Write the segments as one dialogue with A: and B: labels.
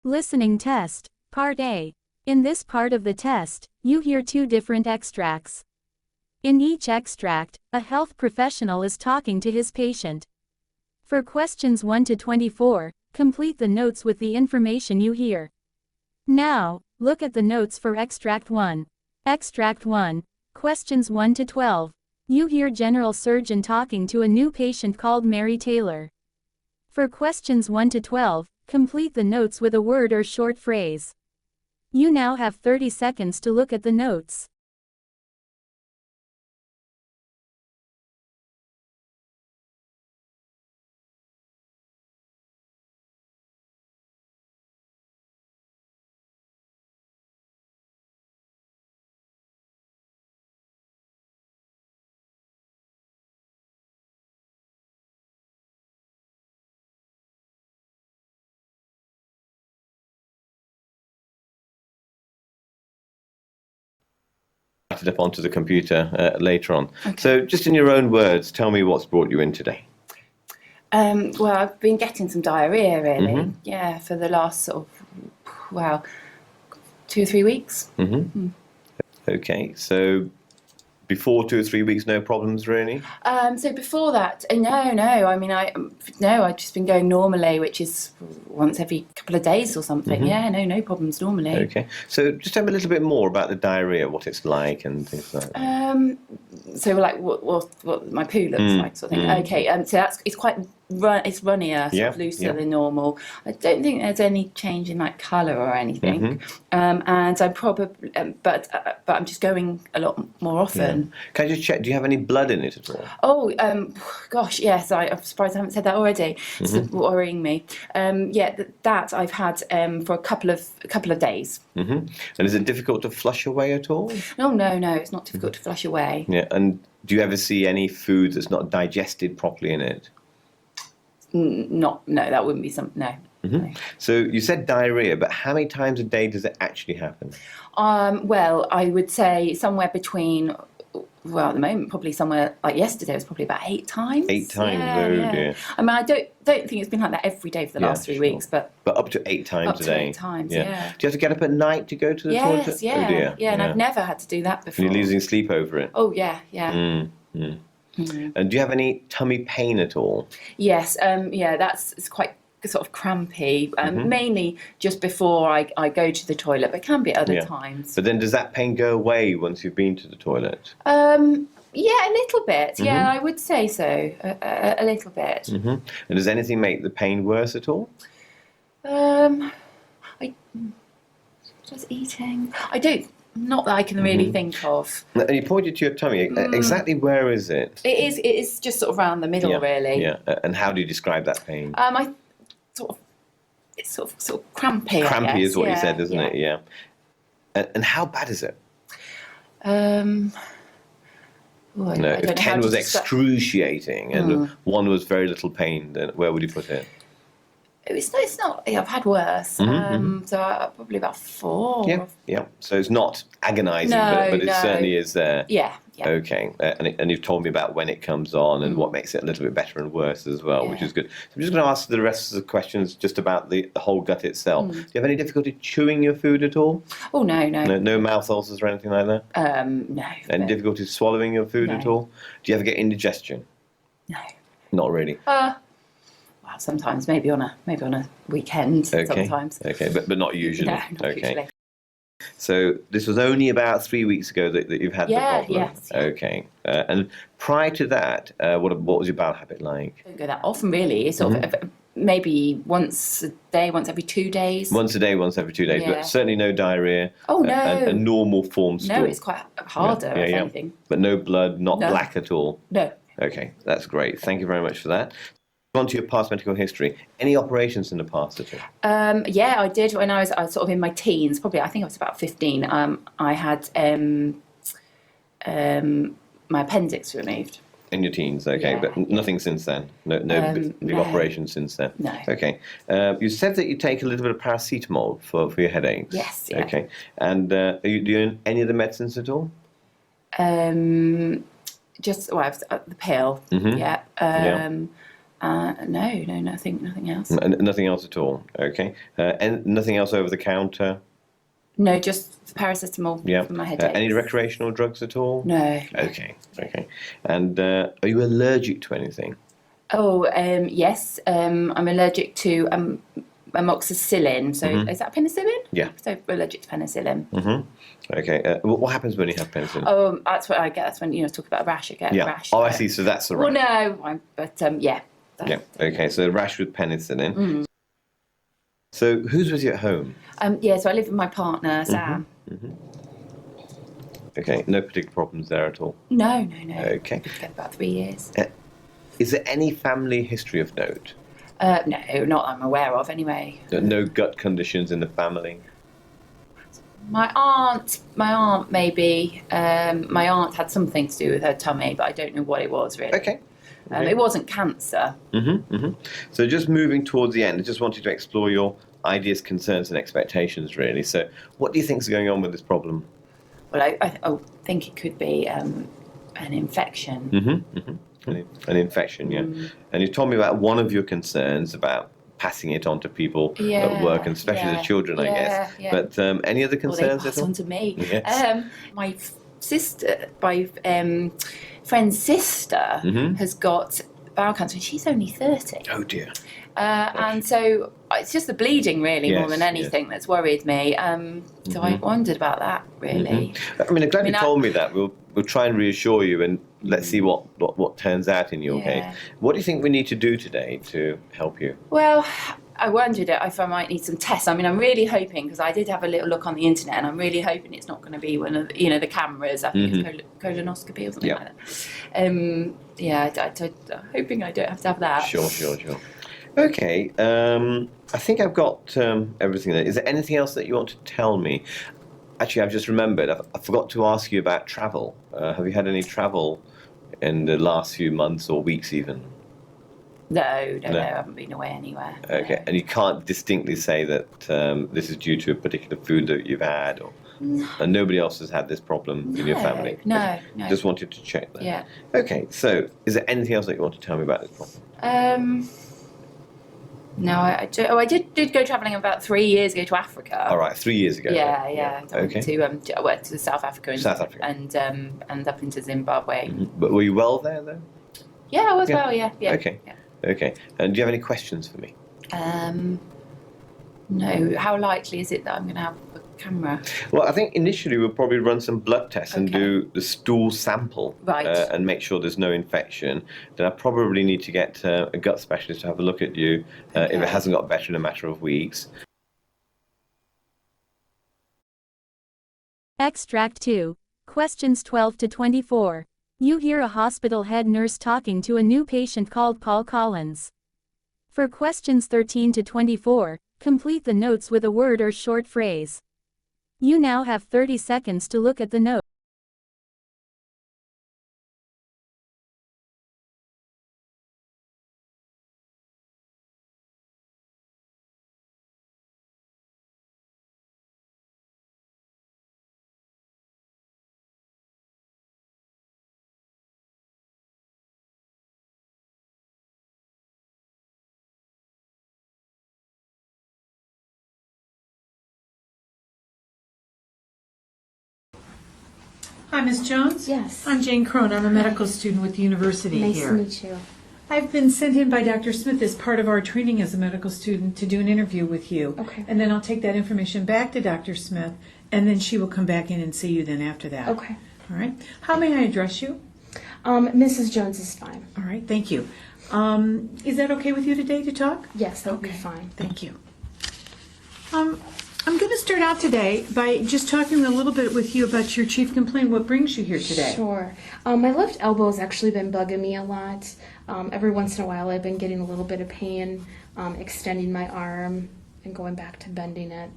A: Listening test, Part A. In this part of the test, you hear two different extracts. In each extract, a health professional is talking to his patient. For questions 1 to 24, complete the notes with the information you hear. Now, look at the notes for Extract 1. Extract 1, questions 1 to 12. You hear general surgeon talking to a new patient called Mary Taylor. For questions 1 to 12, complete the notes with a word or short phrase. You now have 30 seconds to look at the notes.
B: It up onto the computer later on. Okay. So just in your own words, tell me what's brought you in today.
C: Well, I've been getting some diarrhea, really. Yeah, for the last sort of, 2 or 3 weeks.
B: Okay, so before 2 or 3 weeks, no problems really?
C: So before that, no. I mean, I've just been going normally, which is once every couple of days or something. Yeah, no problems normally.
B: Okay, so just tell me a little bit more about the diarrhea, what it's like and things like that.
C: So like what my poo looks like, sort of thing. Okay, so it's quite it's runnier, sort of looser than normal. I don't think there's any change in like colour or anything. And I'm probably, but I'm just going a lot more often.
B: Can I just check? Do you have any blood in it at all?
C: Oh, gosh, yes. I'm surprised I haven't said that already. It's worrying me. That I've had for a couple of days.
B: And is it difficult to flush away at all?
C: No, it's not difficult to flush away.
B: Yeah, and do you ever see any food that's not digested properly in it?
C: No, that wouldn't be something. No. No.
B: So you said diarrhea, but how many times a day does it actually happen?
C: Well, I would say somewhere between. Well, at the moment, probably somewhere like yesterday was probably about 8 times.
B: 8 times, dear.
C: I mean, I don't think it's been like that every day for the last 3 weeks, but
B: up to 8 times a day.
C: Up to 8 times, yeah.
B: Do you have to get up at night to go to the toilet?
C: Yes, yeah,
B: oh dear.
C: And I've never had to do that before.
B: And you're losing sleep over it.
C: Oh yeah.
B: And do you have any tummy pain at all?
C: Yes, it's quite sort of crampy, mainly just before I go to the toilet, but it can be other times.
B: But then does that pain go away once you've been to the toilet?
C: Yeah, a little bit. Yeah, I would say so. A little bit.
B: And does anything make the pain worse at all?
C: I was eating. Not that I can really think of.
B: And you pointed to your tummy. Exactly where is it?
C: It is just sort of around the middle, really.
B: Yeah. And how do you describe that pain?
C: It's sort of crampy.
B: Crampy is what you said, isn't it? Yeah. And how bad is it? If 10 was excruciating and 1 was very little pain, then where would you put it?
C: It's not. I've had worse. So probably about 4.
B: Yeah. So it's not agonising, but it certainly is there.
C: Yeah.
B: Okay. And you've told me about when it comes on and what makes it a little bit better and worse as well, which is good. So I'm just going to ask the rest of the questions just about the whole gut itself. Do you have any difficulty chewing your food at all?
C: Oh, no.
B: No mouth ulcers or anything like that?
C: No.
B: Any difficulty swallowing your food at all? Do you ever get indigestion?
C: No.
B: Not really?
C: Well, sometimes, maybe on a weekend. Sometimes.
B: Okay, but not usually.
C: No, not usually.
B: So this was only about 3 weeks ago that you've had the problem.
C: Yes.
B: Okay. And prior to that, what was your bowel habit like?
C: I don't go that often, really. It's sort of maybe once a day, once every 2 days.
B: Once a day, once every 2 days, but certainly no diarrhea.
C: Oh no.
B: A normal form stool.
C: No, it's quite harder. If anything.
B: But no blood, not black at all.
C: No.
B: Okay, that's great. Thank you very much for that. On to your past medical history. Any operations in the past at all?
C: Yeah, I did when I was sort of in my teens. Probably, I think I was about 15. I had my appendix removed.
B: In your teens, okay, but nothing since then. No big operations since then.
C: No.
B: Okay. You said that you take a little bit of paracetamol for your headaches.
C: Yes. Yeah.
B: Okay. And are you doing any of the medicines at all?
C: Just the pill. Yeah. No, nothing else.
B: Nothing else at all. Okay. And nothing else over the counter.
C: No, just paracetamol for my headache.
B: Any recreational drugs at all?
C: No.
B: Okay. And are you allergic to anything?
C: Oh, yes. I'm allergic to amoxicillin. So is that penicillin?
B: Yeah.
C: So allergic to penicillin.
B: Mm-hmm. Okay. What happens when you have penicillin?
C: Oh, that's what I get. That's when talk about a rash. I get a rash.
B: Oh, I see. So that's the rash.
C: Well, no, but yeah.
B: Yeah. Okay. So rash with penicillin. So who's with you at home?
C: So I live with my partner, Sam.
B: Okay. No particular problems there at all?
C: No.
B: Okay.
C: We've been about 3 years.
B: Is there any family history of note?
C: No, not I'm aware of anyway.
B: No gut conditions in the family?
C: My aunt maybe. My aunt had something to do with her tummy, but I don't know what it was really.
B: Okay.
C: It wasn't cancer.
B: So just moving towards the end, I just wanted to explore your ideas, concerns and expectations really. So what do you think is going on with this problem?
C: Well, I think it could be an infection.
B: An infection, yeah. And you told me about one of your concerns about passing it on to people at work, and especially the children, I guess. Yeah. But any other concerns?
C: Well, they pass on to me.
B: Yes.
C: My sister, my friend's sister, has got bowel cancer, and she's only 30.
B: Oh dear.
C: And so it's just the bleeding, really, more than anything that's worried me. So I wondered about that, really.
B: I mean, I'm glad you told me that. We'll try and reassure you, and let's see what turns out in your case. What do you think we need to do today to help you?
C: Well, I wondered if I might need some tests. I mean, I'm really hoping, because I did have a little look on the internet, and I'm really hoping it's not going to be one of the cameras. I think it's colonoscopy or something like that. I'm hoping I don't have to have that.
B: Sure. Okay, I think I've got everything there. Is there anything else that you want to tell me? Actually, I've just remembered, I forgot to ask you about travel. Have you had any travel in the last few months or weeks even?
C: No, I haven't been away anywhere.
B: Okay,
C: no.
B: And you can't distinctly say that this is due to a particular food that you've had, and nobody else has had this problem in your family?
C: No.
B: Just wanted to check that.
C: Yeah.
B: Okay, so is there anything else that you want to tell me about this problem?
C: No, I did go travelling about 3 years ago to Africa.
B: All right, 3 years ago.
C: Yeah.
B: Okay.
C: I went to South Africa and up into Zimbabwe.
B: But were you well there though?
C: Yeah, I was well. Yeah.
B: Okay. And do you have any questions for me?
C: No. How likely is it that I'm going to have a camera?
B: Well, I think initially we'll probably run some blood tests and do the stool sample, and make sure there's no infection. Then I probably need to get a gut specialist to have a look at you if it hasn't got better in a matter of weeks.
A: Extract 2. Questions 12 to 24. You hear a hospital head nurse talking to a new patient called Paul Collins. For questions 13 to 24, complete the notes with a word or short phrase. You now have 30 seconds to look at the note.
D: Hi, Ms. Jones?
E: Yes.
D: I'm Jane Crone. I'm a medical student with the university here.
E: Nice to meet you.
D: I've been sent in by Dr. Smith as part of our training as a medical student to do an interview with you.
E: Okay.
D: And then I'll take that information back to Dr. Smith, and then she will come back in and see you then after that.
E: Okay.
D: All right. How may I address you?
E: Mrs. Jones is fine.
D: All right. Thank you. Is that okay with you today to talk?
E: Yes, that'll be fine.
D: Thank you. I'm going to start out today by just talking a little bit with you about your chief complaint. What brings you here today?
E: Sure. My left elbow has actually been bugging me a lot. Every once in a while I've been getting a little bit of pain, extending my arm and going back to bending it.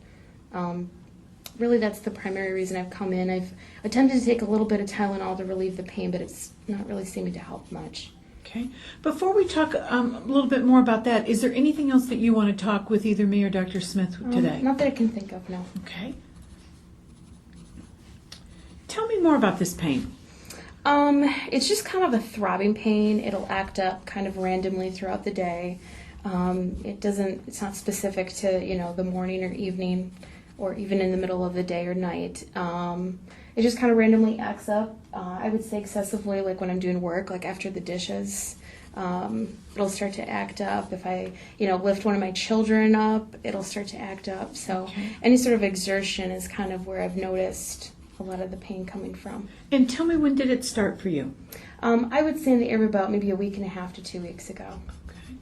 E: Really, that's the primary reason I've come in. I've attempted to take a little bit of Tylenol to relieve the pain, but it's not really seeming to help much.
D: Okay. Before we talk a little bit more about that, is there anything else that you want to talk with either me or Dr. Smith today?
E: Not that I can think of, no.
D: Okay. Tell me more about this pain.
E: It's just kind of a throbbing pain. It'll act up kind of randomly throughout the day. It's not specific to, the morning or evening or even in the middle of the day or night. It just kind of randomly acts up. I would say excessively, like when I'm doing work, like after the dishes. It'll start to act up. If I, lift one of my children up, it'll start to act up. So any sort of exertion is kind of where I've noticed a lot of the pain coming from.
D: And tell me, when did it start for you?
E: I would say in the area about maybe a week and a half to 2 weeks ago.
D: Okay.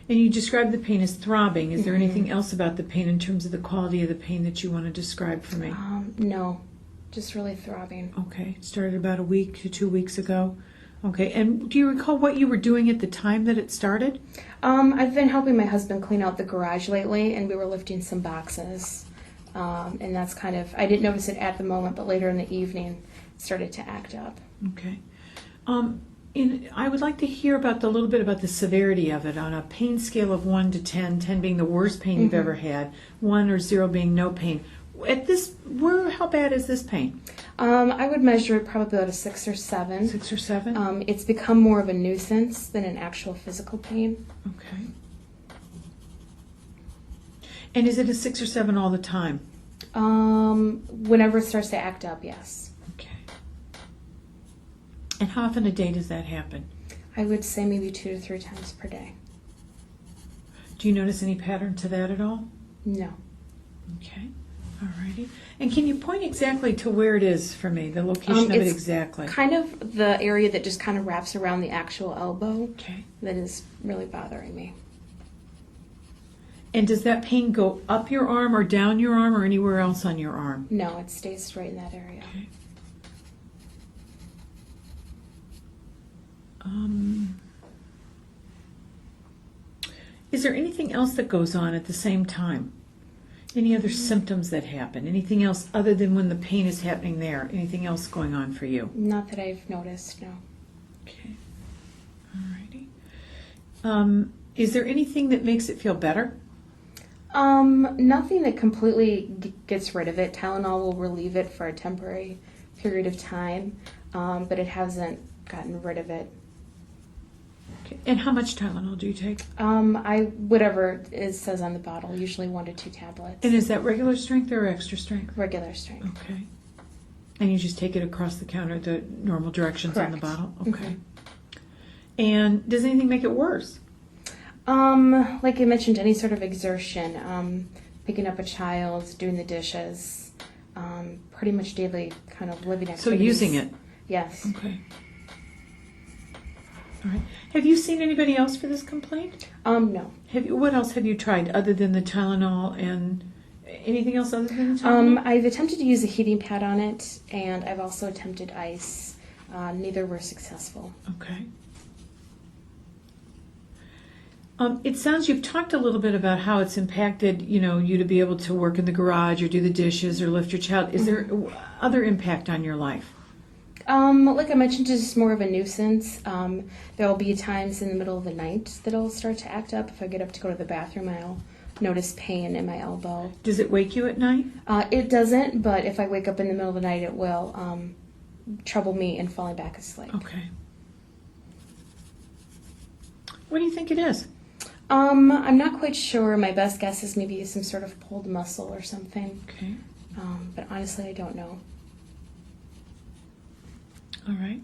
D: And you described the pain as throbbing. Is there anything else about the pain in terms of the quality of the pain that you want to describe for me?
E: No, just really throbbing.
D: Okay. It started about a week to 2 weeks ago. Okay. And do you recall what you were doing at the time that it started?
E: I've been helping my husband clean out the garage lately, and we were lifting some boxes. And that's kind of, I didn't notice it at the moment, but later in the evening it started to act up.
D: Okay. I would like to hear about a little bit about the severity of it on a pain scale of 1 to 10, 10 being the worst pain you've ever had, 1 or 0 being no pain. How bad is this pain?
E: I would measure it probably about a 6 or 7.
D: 6 or 7?
E: It's become more of a nuisance than an actual physical pain.
D: Okay. And is it a 6 or 7 all the time?
E: Whenever it starts to act up, yes.
D: Okay. And how often a day does that happen?
E: I would say maybe 2 to 3 times per day.
D: Do you notice any pattern to that at all?
E: No.
D: Okay. Alrighty. And can you point exactly to where it is for me, the location of it
E: it's
D: exactly?
E: Kind of the area that just kind of wraps around the actual elbow.
D: Okay.
E: That is really bothering me.
D: And does that pain go up your arm or down your arm or anywhere else on your arm?
E: No, it stays right in that area.
D: Okay. Is there anything else that goes on at the same time? Any other symptoms that happen? Anything else other than when the pain is happening there? Anything else going on for you?
E: Not that I've noticed, no.
D: Okay. Alrighty. Is there anything that makes it feel better?
E: Nothing that completely gets rid of it. Tylenol will relieve it for a temporary period of time, but it hasn't gotten rid of it.
D: Okay. And how much Tylenol do you take?
E: Whatever it says on the bottle, usually 1 to 2 tablets.
D: And is that regular strength or extra strength?
E: Regular strength.
D: Okay. And you just take it across the counter, the normal directions on the
E: Correct.
D: bottle? Okay. And does anything make it worse?
E: Like I mentioned, any sort of exertion, picking up a child, doing the dishes, pretty much daily kind of living activities.
D: So using it?
E: Yes.
D: Okay. All right. Have you seen anybody else for this complaint?
E: No.
D: What else have you tried other than the Tylenol and anything else other than the Tylenol?
E: I've attempted to use a heating pad on it, and I've also attempted ice. Neither were successful.
D: Okay. It sounds you've talked a little bit about how it's impacted, you to be able to work in the garage or do the dishes or lift your child. Is there other impact on your life?
E: Like I mentioned, it's just more of a nuisance. There will be times in the middle of the night that it'll start to act up. If I get up to go to the bathroom, I'll notice pain in my elbow.
D: Does it wake you at night?
E: It doesn't, but if I wake up in the middle of the night, it will trouble me in falling back asleep.
D: Okay. What do you think it is?
E: I'm not quite sure. My best guess is maybe some sort of pulled muscle or something.
D: Okay.
E: But honestly, I don't know.
D: All right.